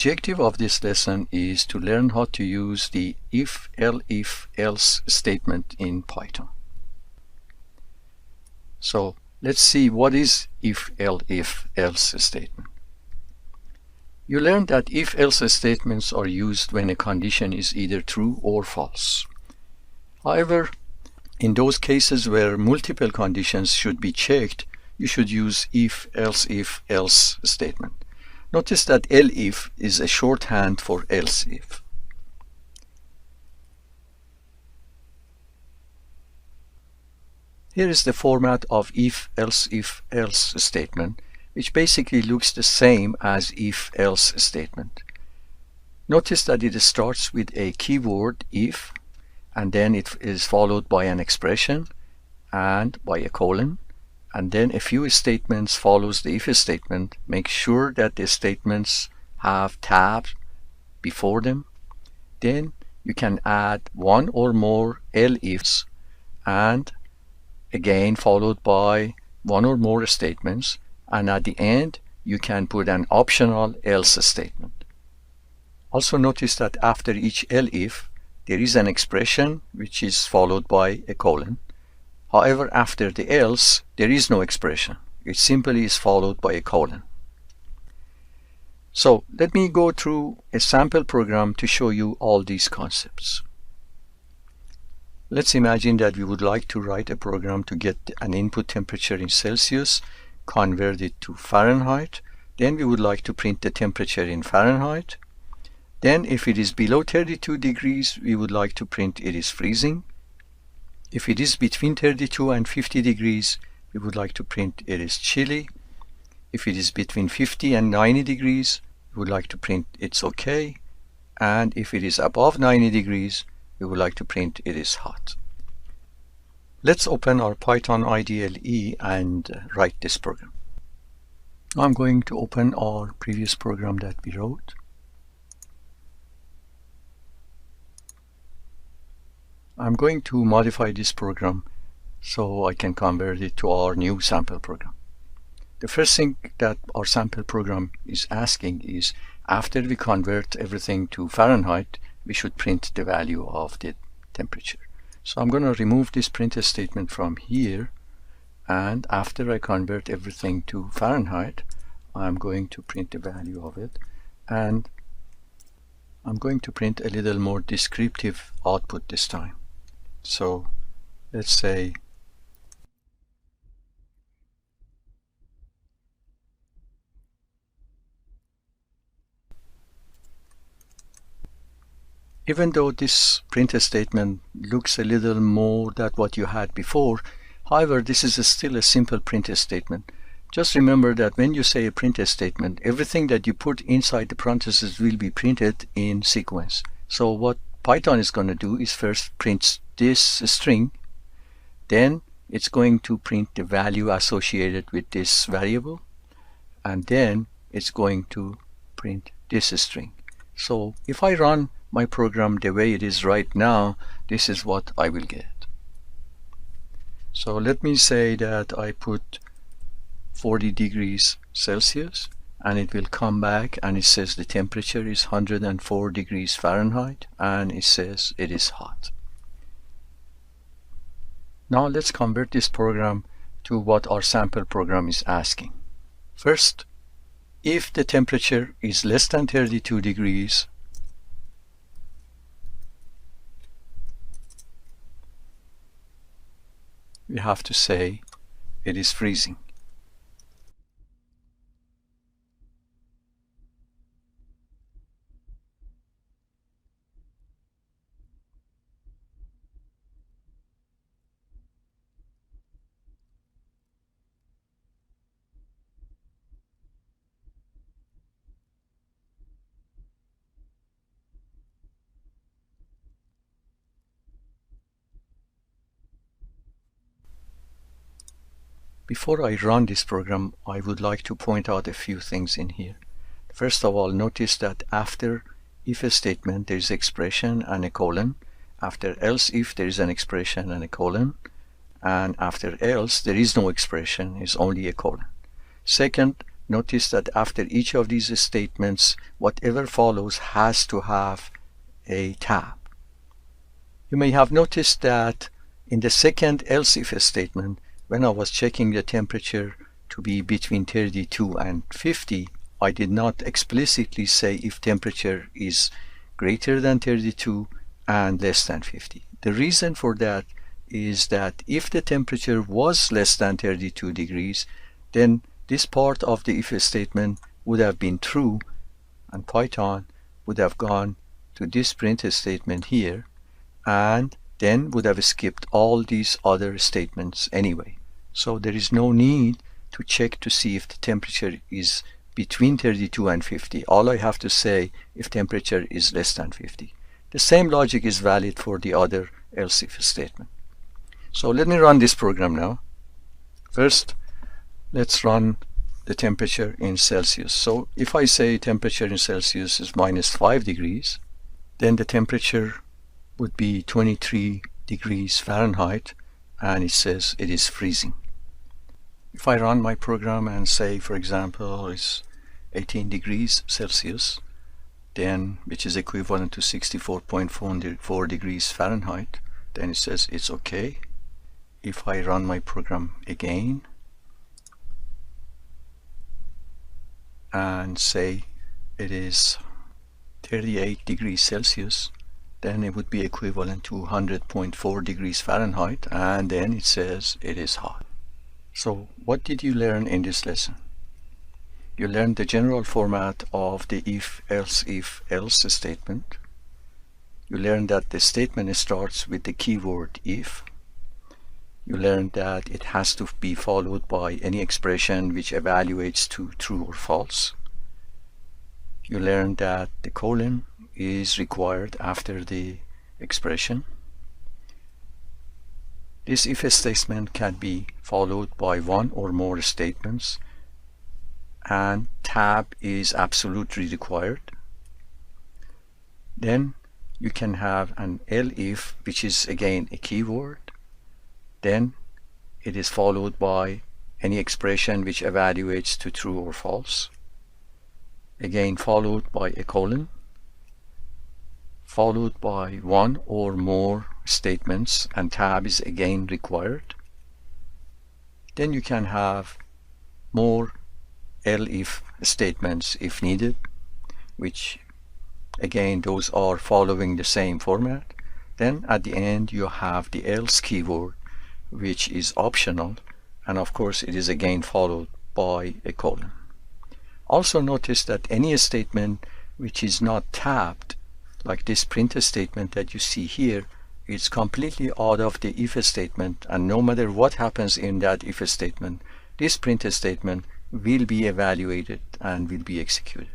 Objective of this lesson is to learn how to use the if, elif, else statement in Python. So let's see what is if, elif, else statement. You learned that if, else statements are used when a condition is either true or false. However, in those cases where multiple conditions should be checked, you should use if, else statement. Notice that elif is a shorthand for else if. Here is the format of if, else statement, which basically looks the same as if, else statement. Notice that it starts with a keyword if, and then it is followed by an expression and by a colon, and then a few statements follows the if statement. Make sure that the statements have tabs before them. Then you can add one or more elifs, and again followed by one or more statements, and at the end you can put an optional else statement. Also notice that after each elif there is an expression which is followed by a colon. However, after the else, there is no expression. It simply is followed by a colon. So let me go through a sample program to show you all these concepts. Let's imagine that we would like to write a program to get an input temperature in Celsius, convert it to Fahrenheit. Then we would like to print the temperature in Fahrenheit. Then if it is below 32 degrees, we would like to print it is freezing. If it is between 32 and 50 degrees, we would like to print it is chilly. If it is between 50 and 90 degrees, we would like to print it's okay. And if it is above 90 degrees, we would like to print it is hot. Let's open our Python IDLE and write this program. I'm going to open our previous program that we wrote. I'm going to modify this program so I can convert it to our new sample program. The first thing that our sample program is asking is, after we convert everything to Fahrenheit, we should print the value of the temperature. So I'm going to remove this printf statement from here, and after I convert everything to Fahrenheit, I'm going to print the value of it, and I'm going to print a little more descriptive output this time. So let's say even though this printf statement looks a little more than what you had before, however, this is still a simple printf statement. Just remember that when you say a printf statement, everything that you put inside the parentheses will be printed in sequence. So what Python is going to do is first print this string, then it's going to print the value associated with this variable, and then it's going to print this string. So if I run my program the way it is right now, this is what I will get. So let me say that I put 40 degrees Celsius, and it will come back and it says the temperature is 104 degrees Fahrenheit, and it says it is hot. Now let's convert this program to what our sample program is asking. First, if the temperature is less than 32 degrees, we have to say it is freezing. Before I run this program, I would like to point out a few things in here. First of all, notice that after if statement there is expression and a colon. After else if there is an expression and a colon. And after else there is no expression, it's only a colon. Second, notice that after each of these statements, whatever follows has to have a tab. You may have noticed that in the second else if statement, when I was checking the temperature to be between 32 and 50, I did not explicitly say if temperature is greater than 32 and less than 50. The reason for that is that if the temperature was less than 32 degrees, then this part of the if statement would have been true, and Python would have gone to this print statement here, and then would have skipped all these other statements anyway. So there is no need to check to see if the temperature is between 32 and 50. All I have to say if temperature is less than 50. The same logic is valid for the other else if statement. So let me run this program now. First, let's run the temperature in Celsius. So if I say temperature in Celsius is -5 degrees, then the temperature would be 23 degrees Fahrenheit, and it says it is freezing. If I run my program and say, for example, it's 18 degrees Celsius, then which is equivalent to 64.4 degrees Fahrenheit, then it says it's okay. If I run my program again and say it is 38 degrees Celsius, then it would be equivalent to 100.4 degrees Fahrenheit, and then it says it is hot. So what did you learn in this lesson? You learned the general format of the if, else statement. You learned that the statement starts with the keyword if. You learned that it has to be followed by any expression which evaluates to true or false. You learned that the colon is required after the expression. This if statement can be followed by one or more statements, and tab is absolutely required. Then you can have an elif, which is again a keyword. Then it is followed by any expression which evaluates to true or false, again followed by a colon, followed by one or more statements, and tab is again required. Then you can have more elif statements if needed, which again those are following the same format. Then at the end you have the else keyword, which is optional, and of course it is again followed by a colon. Also notice that any statement which is not tabbed, like this print statement that you see here, it's completely out of the if statement, and no matter what happens in that if statement, this print statement will be evaluated and will be executed.